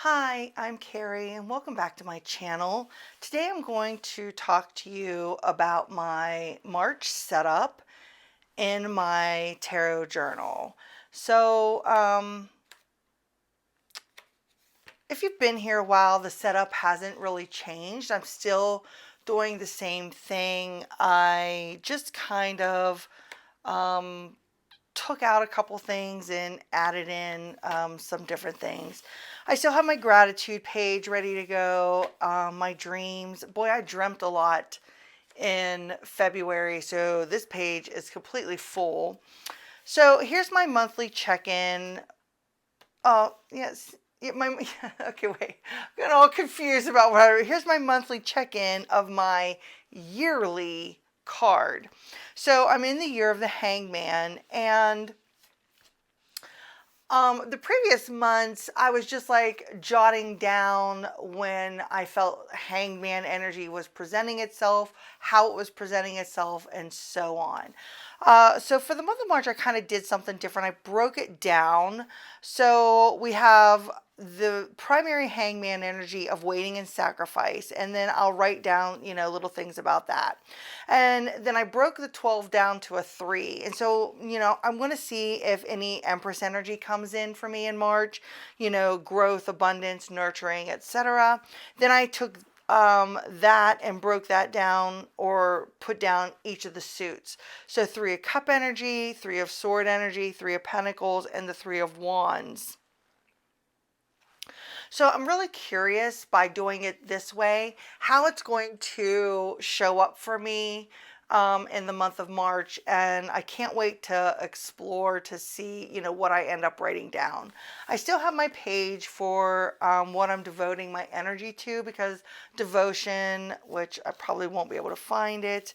Hi, I'm Carrie and welcome back to my channel. Today I'm going to talk to you about my March setup in my tarot journal. So, if you've been here a while, the setup hasn't really changed. I'm still doing the same thing. I just kind of took out a couple things and added in some different things. I still have my gratitude page ready to go. My dreams. Boy, I dreamt a lot in February, so this page is completely full. So here's my monthly check-in. Oh, yes. Yeah, okay, wait. I'm getting all confused about what here's my monthly check-in of my yearly card. So I'm in the year of the Hangman, and the previous months, I was just like jotting down when I felt hangman energy was presenting itself, how it was presenting itself, and so on. So for the month of March, I kind of did something different. I broke it down. So we have the primary hangman energy of waiting and sacrifice, and then I'll write down, little things about that. And then I broke the 12 down to a 3. And so, I'm going to see if any Empress energy comes in for me in March, growth, abundance, nurturing, etc. Then I took that and broke that down or put down each of the suits. So 3 of cup energy, 3 of sword energy, 3 of pentacles, and the 3 of wands. So I'm really curious by doing it this way, how it's going to show up for me in the month of March. And I can't wait to explore to see, what I end up writing down. I still have my page for what I'm devoting my energy to, because devotion, which I probably won't be able to find it,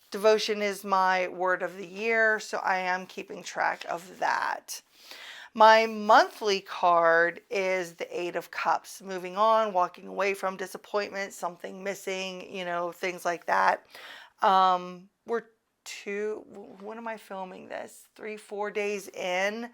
devotion is my word of the year. So I am keeping track of that. My monthly card is the 8 of Cups, moving on, walking away from disappointment, something missing, things like that. We're when am I filming this? 3-4 days in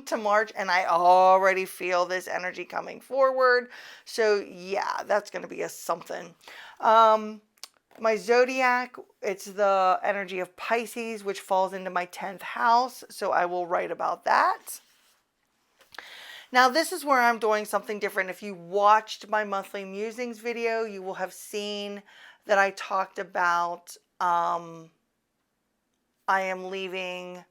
to March, and I already feel this energy coming forward. So yeah, that's going to be a something. My zodiac, it's the energy of Pisces, which falls into my 10th house. So I will write about that. Now this is where I'm doing something different. If you watched my monthly musings video, you will have seen that I talked about I'm going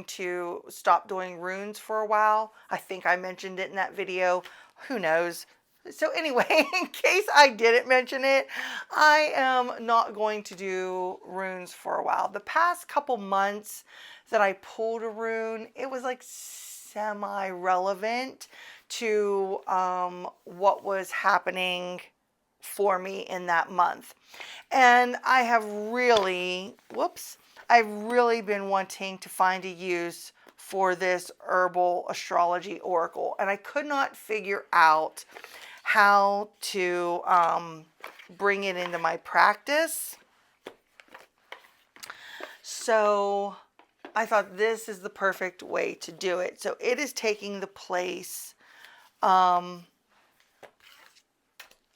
to stop doing runes for a while. I think I mentioned it in that video. Who knows? So anyway, in case I didn't mention it, I am not going to do runes for a while. The past couple months that I pulled a rune, it was like semi-relevant to what was happening for me in that month. And I have really, I've really been wanting to find a use for this herbal astrology oracle, and I could not figure out how to bring it into my practice. So I thought this is the perfect way to do it. So it is taking the place of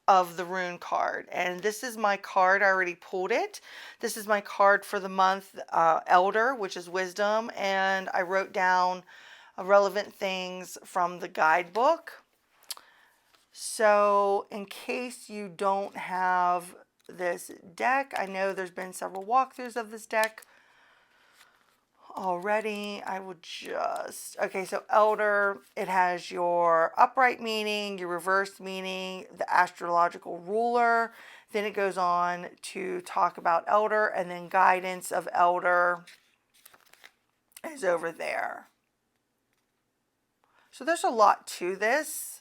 the rune card. And this is my card. I already pulled it. This is my card for the month, Elder, which is wisdom. And I wrote down relevant things from the guidebook. So in case you don't have this deck, I know there's been several walkthroughs of this deck already. I will just, okay, so Elder, it has your upright meaning, your reversed meaning, the astrological ruler. Then it goes on to talk about Elder, and then guidance of Elder is over there. So there's a lot to this.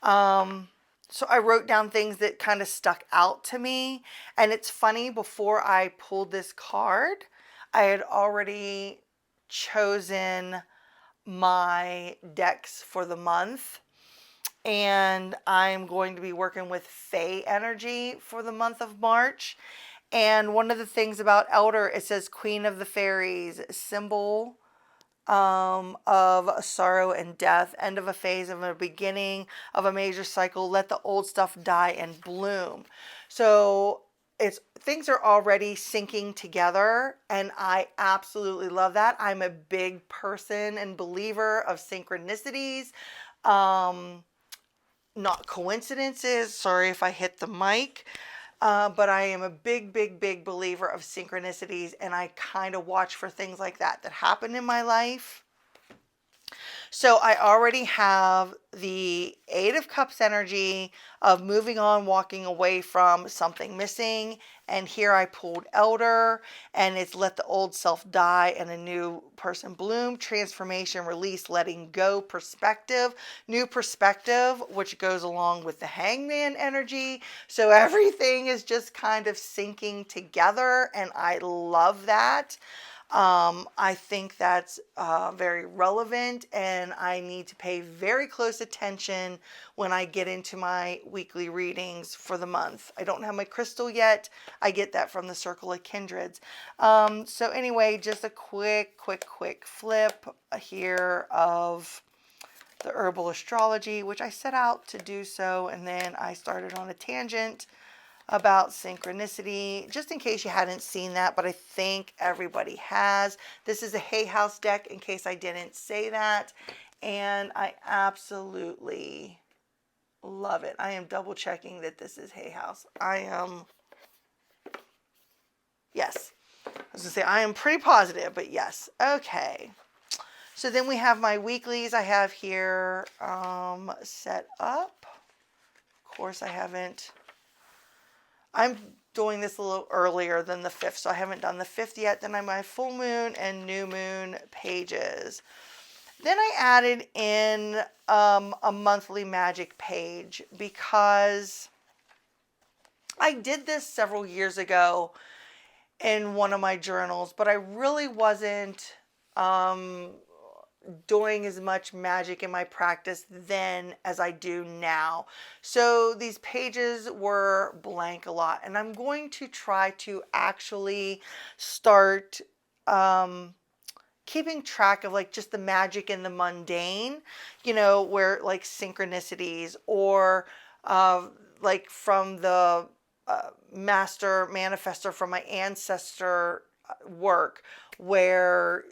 So I wrote down things that kind of stuck out to me. And it's funny, before I pulled this card, I had already chosen my decks for the month. And I'm going to be working with Fae energy for the month of March. And one of the things about Elder, it says Queen of the Fairies, symbol of sorrow and death, end of a phase of a beginning of a major cycle, let the old stuff die and bloom. So it's things are already syncing together, and I absolutely love that. I'm a big person and believer of synchronicities, um, not coincidences. Sorry if I hit the mic. But I am a big believer of synchronicities, and I kind of watch for things like that happen in my life. So I already have the Eight of Cups energy of moving on, walking away from something missing. And here I pulled Elder, and it's let the old self die and a new person bloom, transformation, release, letting go, perspective, new perspective, which goes along with the Hangman energy. So everything is just kind of syncing together, and I love that. I think that's very relevant, and I need to pay very close attention when I get into my weekly readings for the month. I don't have my crystal yet. I get that from the Circle of Kindreds. So anyway, just a quick flip here of the herbal astrology, which I set out to do so, and then I started on a tangent about synchronicity, just in case you hadn't seen that, but I think everybody has. This is a Hay House deck, in case I didn't say that, and I absolutely love it. I am double checking that this is Hay House. Yes. I was going to say, I am pretty positive, but yes. Okay. So then we have my weeklies I have here set up. Of course, I'm doing this a little earlier than the 5th, so I haven't done the 5th yet. Then I have my full moon and new moon pages. Then I added in a monthly magic page, because I did this several years ago in one of my journals, but I really wasn't doing as much magic in my practice then as I do now. So these pages were blank a lot, and I'm going to try to actually start keeping track of like just the magic in the mundane, where like synchronicities, or like from the master manifestor from my ancestor work, where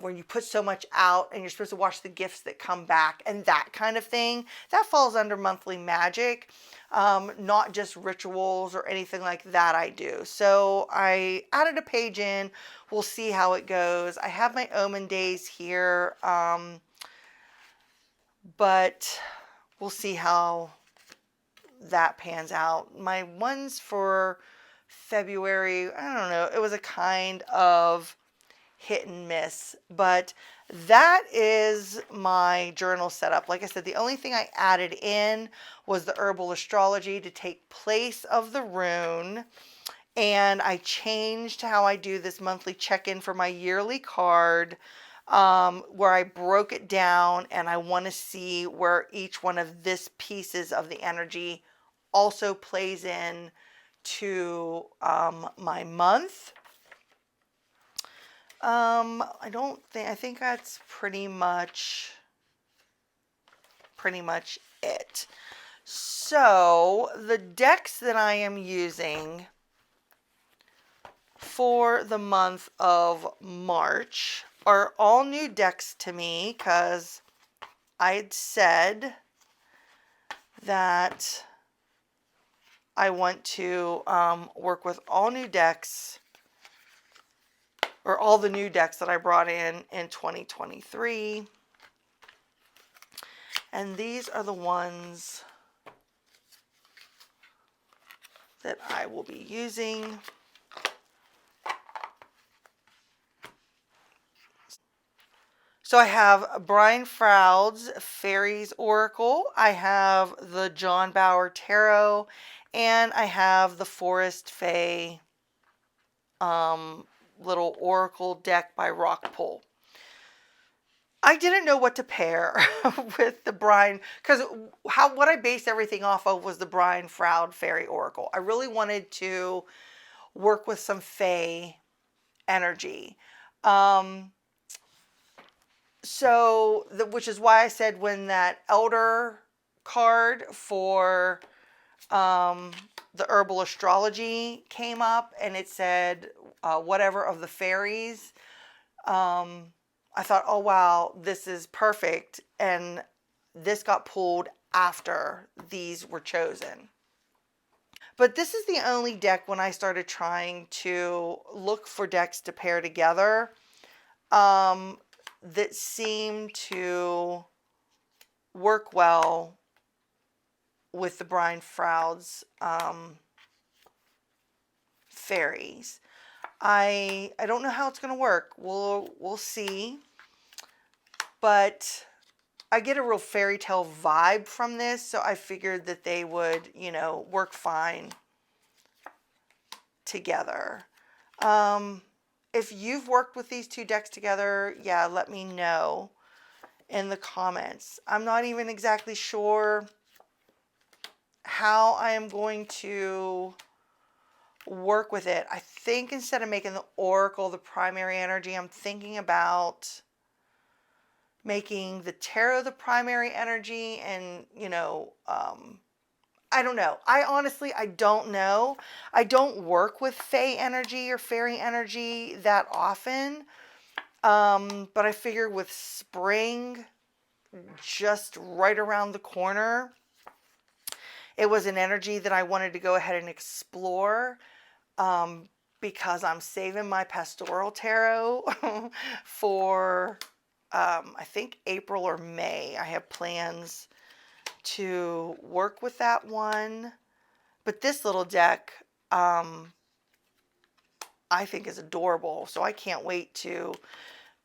you put so much out and you're supposed to watch the gifts that come back, and that kind of thing. That falls under monthly magic, not just rituals or anything like that I do. So I added a page in. We'll see how it goes. I have my omen days here, but we'll see how that pans out. My ones for February, I don't know, it was a kind of hit and miss, but that is my journal setup. Like I said, the only thing I added in was the herbal astrology to take place of the rune, and I changed how I do this monthly check-in for my yearly card, where I broke it down, and I want to see where each one of this pieces of the energy also plays in to my month. I think that's pretty much it. So the decks that I am using for the month of March are all new decks to me, because I had said that I want to work with all new decks, or all the new decks that I brought in 2023. And these are the ones that I will be using. So I have Brian Frouds Fairies Oracle, I have the John Bauer Tarot, and I have the Forest Fae little oracle deck by Rockpool. I didn't know what to pair with the Brian, because what I based everything off of was the Brian Froud Fairy Oracle. I really wanted to work with some Fae energy. So, which is why I said when that elder card for the herbal astrology came up and it said whatever of the fairies, I thought, oh wow, this is perfect. And this got pulled after these were chosen. But this is the only deck when I started trying to look for decks to pair together that seemed to work well with the Brian Frouds fairies. I don't know how it's going to work. We'll see. But I get a real fairy tale vibe from this, so I figured that they would, work fine together. If you've worked with these two decks together, yeah, let me know in the comments. I'm not even exactly sure how I am going to work with it. I think instead of making the oracle the primary energy, I'm thinking about making the tarot the primary energy, and I don't know. I don't know. I don't work with fae energy or fairy energy that often, but I figure with spring just right around the corner, it was an energy that I wanted to go ahead and explore, because I'm saving my pastoral tarot for I think April or May. I have plans to work with that one. But this little deck, I think is adorable. So I can't wait to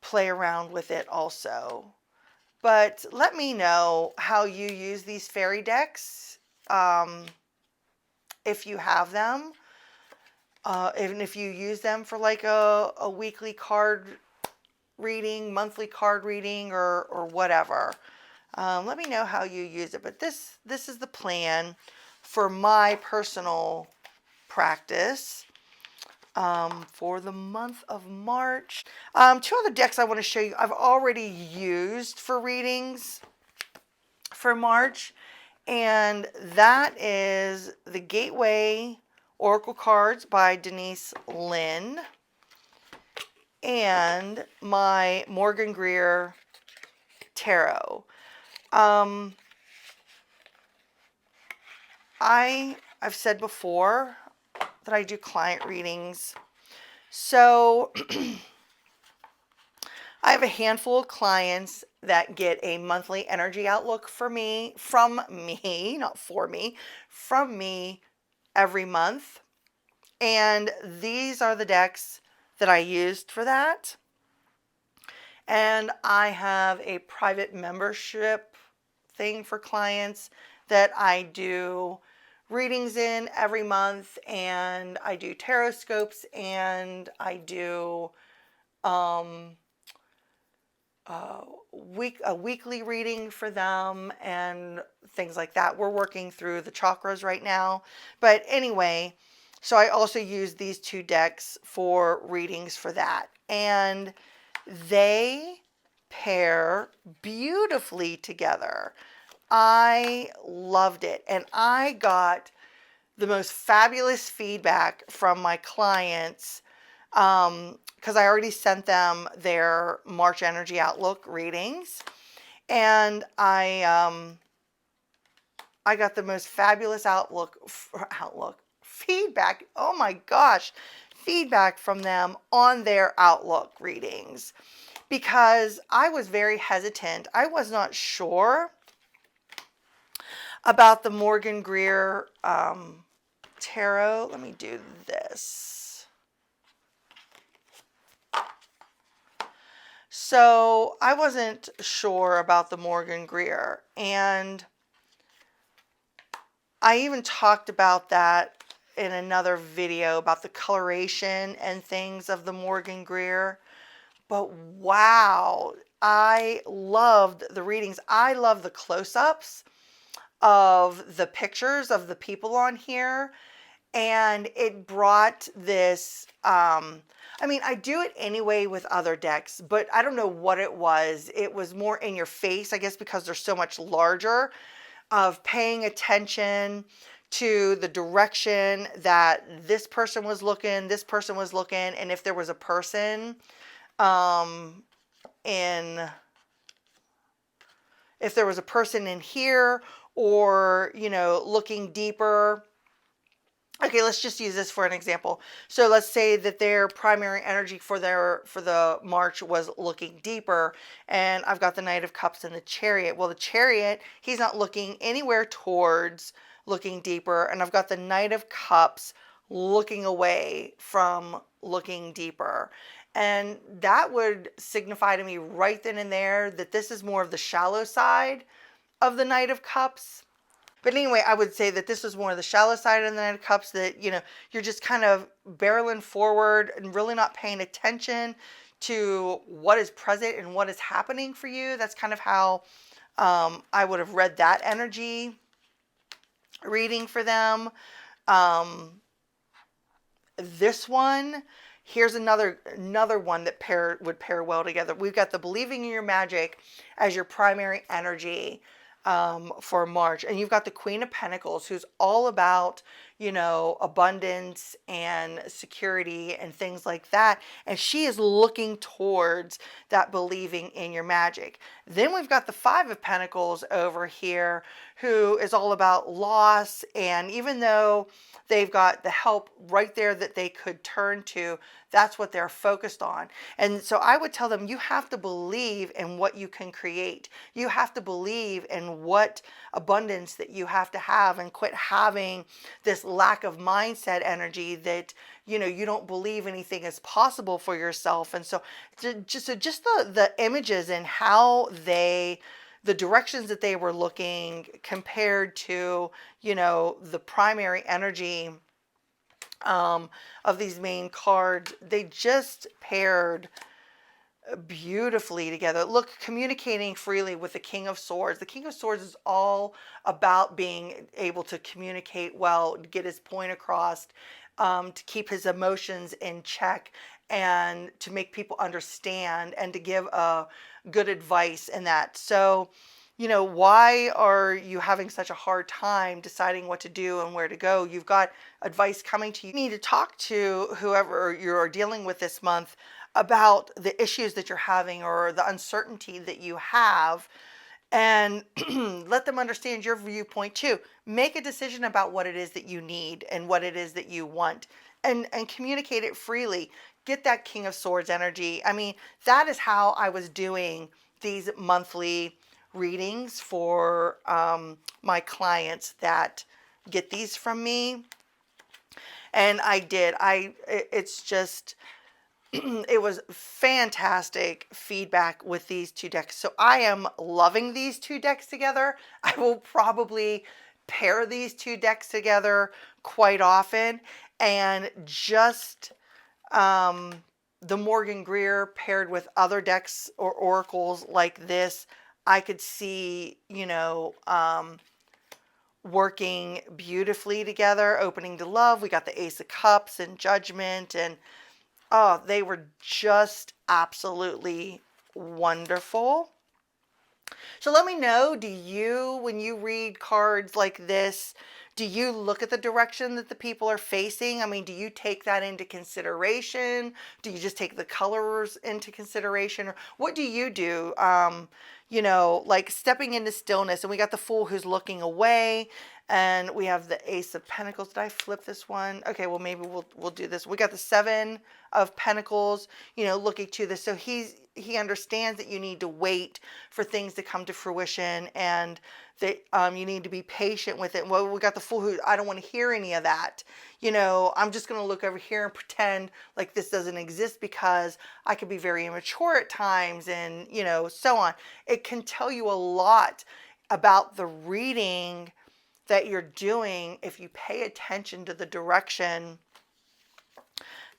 play around with it also. But let me know how you use these fairy decks, if you have them. Even if you use them for like a weekly card reading, monthly card reading, or whatever. Let me know how you use it. But this is the plan for my personal practice for the month of March. Two other decks I want to show you I've already used for readings for March, and that is the Gateway Oracle cards by Denise Lynn and my Morgan Greer tarot. I've said before that I do client readings. So I have a handful of clients that get a monthly energy outlook from me, not for me, from me every month. And these are the decks that I used for that. And I have a private membership thing for clients that I do readings in every month, and I do tarot scopes, and I do a weekly reading for them and things like that. We're working through the chakras right now. But anyway, so I also use these two decks for readings for that. And they pair beautifully together. I loved it. And I got the most fabulous feedback from my clients, because I already sent them their March Energy Outlook readings. And I got the most fabulous feedback. Oh my gosh, feedback from them on their Outlook readings, because I was very hesitant. I was not sure about the Morgan Greer tarot. Let me do this. So I wasn't sure about the Morgan Greer, and I even talked about that in another video about the coloration and things of the Morgan Greer. But wow, I loved the readings. I love the close-ups of the pictures of the people on here, and it brought this I mean, I do it anyway with other decks, but I don't know what it was. It was more in your face, I guess, because they're so much larger, of paying attention to the direction that this person was looking, and if there was a person um, in if there was a person in here, or, you know, looking deeper. Okay, let's just use this for an example. So let's say that their primary energy for the march was looking deeper, and I've got the Knight of Cups and the Chariot. Well, the Chariot, he's not looking anywhere towards looking deeper, and I've got the Knight of Cups looking away from looking deeper. And that would signify to me right then and there that this is more of the shallow side of the Knight of Cups. But anyway, I would say that this was more of the shallow side of the Knight of Cups, that, you know, you're just kind of barreling forward and really not paying attention to what is present and what is happening for you. That's kind of how I would have read that energy reading for them. This one, here's another one that would pair well together. We've got the believing in your magic as your primary energy for March, and you've got the Queen of Pentacles, who's all about, you know, abundance and security and things like that, and she is looking towards that believing in your magic. Then we've got the Five of Pentacles over here, who is all about loss, and even though they've got the help right there that they could turn to, that's what they're focused on. And so I would tell them, you have to believe in what you can create. You have to believe in what abundance that you have to have, and quit having this lack of mindset energy that, you know, you don't believe anything is possible for yourself. And so just the images and how the directions that they were looking compared to, you know, the primary energy of these main cards, they just paired beautifully together. Look, communicating freely with the King of Swords. The King of Swords is all about being able to communicate well, get his point across, to keep his emotions in check, and to make people understand, and to give good advice in that. So, you know, why are you having such a hard time deciding what to do and where to go? You've got advice coming to you. You need to talk to whoever you're dealing with this month about the issues that you're having, or the uncertainty that you have, and let them understand your viewpoint too. Make a decision about what it is that you need and what it is that you want, and communicate it freely. Get that King of Swords energy. I mean, that is how I was doing these monthly readings for my clients that get these from me. And I did. It's just, it was fantastic feedback with these two decks. So I am loving these two decks together. I will probably pair these two decks together quite often. And just the Morgan Greer paired with other decks or oracles like this, I could see, you know, working beautifully together. Opening to Love, we got the Ace of Cups and Judgment, and oh, they were just absolutely wonderful. So let me know, do you, when you read cards like this, do you look at the direction that the people are facing? I mean, do you take that into consideration? Do you just take the colors into consideration? Or what do you do? You know, like stepping into stillness. And we got the Fool who's looking away. And we have the Ace of Pentacles. Did I flip this one? Okay, well, maybe we'll do this. We got the Seven of Pentacles, you know, looking to this. So he understands that you need to wait for things to come to fruition, and that you need to be patient with it. Well, we got the Fool who, I don't want to hear any of that. You know, I'm just going to look over here and pretend like this doesn't exist, because I could be very immature at times, and, you know, so on. It can tell you a lot about the reading that you're doing if you pay attention to the direction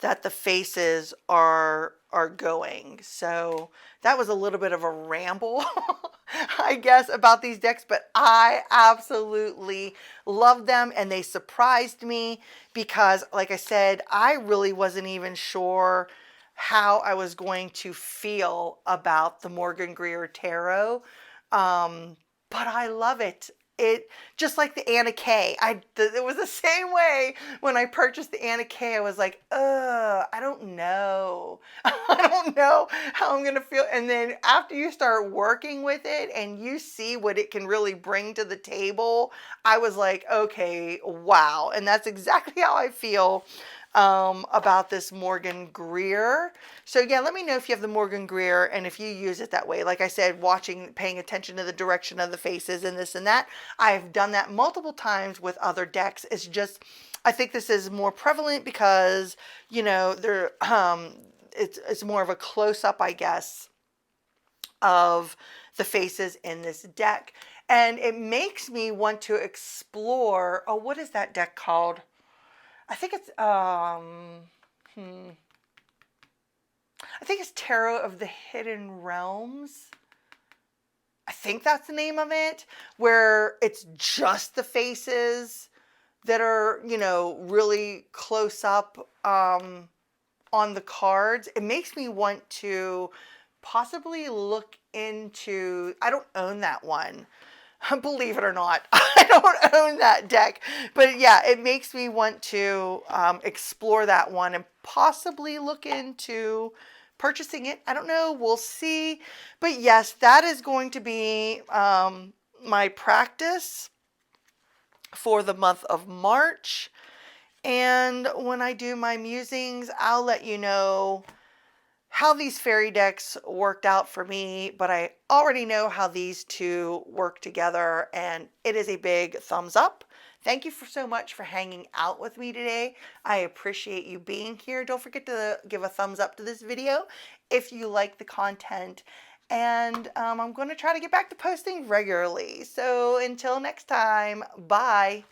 that the faces are going. So that was a little bit of a ramble, I guess, about these decks, but I absolutely love them, and they surprised me because, like I said, I really wasn't even sure how I was going to feel about the Morgan Greer Tarot. But I love it. It just like the Anna Kay. It was the same way when I purchased the Anna Kay. I was like, I don't know. I don't know how I'm gonna feel. And then after you start working with it and you see what it can really bring to the table, I was like, okay, wow. And that's exactly how I feel about this Morgan Greer. So yeah, let me know if you have the Morgan Greer and if you use it that way. Like I said, paying attention to the direction of the faces and this and that. I've done that multiple times with other decks. It's just, I think this is more prevalent because, you know, it's more of a close up, I guess, of the faces in this deck. And it makes me want to explore, oh, what is that deck called? I think it's I think it's Tarot of the Hidden Realms. I think that's the name of it, where it's just the faces that are, you know, really close up on the cards. It makes me want to possibly look into, I don't own that one. Believe it or not, I don't own that deck. But yeah, it makes me want to explore that one and possibly look into purchasing it. I don't know. We'll see. But yes, that is going to be my practice for the month of March. And when I do my musings, I'll let you know how these fairy decks worked out for me, but I already know how these two work together, and it is a big thumbs up. Thank you so much for hanging out with me today. I appreciate you being here. Don't forget to give a thumbs up to this video if you like the content, and I'm going to try to get back to posting regularly. So until next time, bye.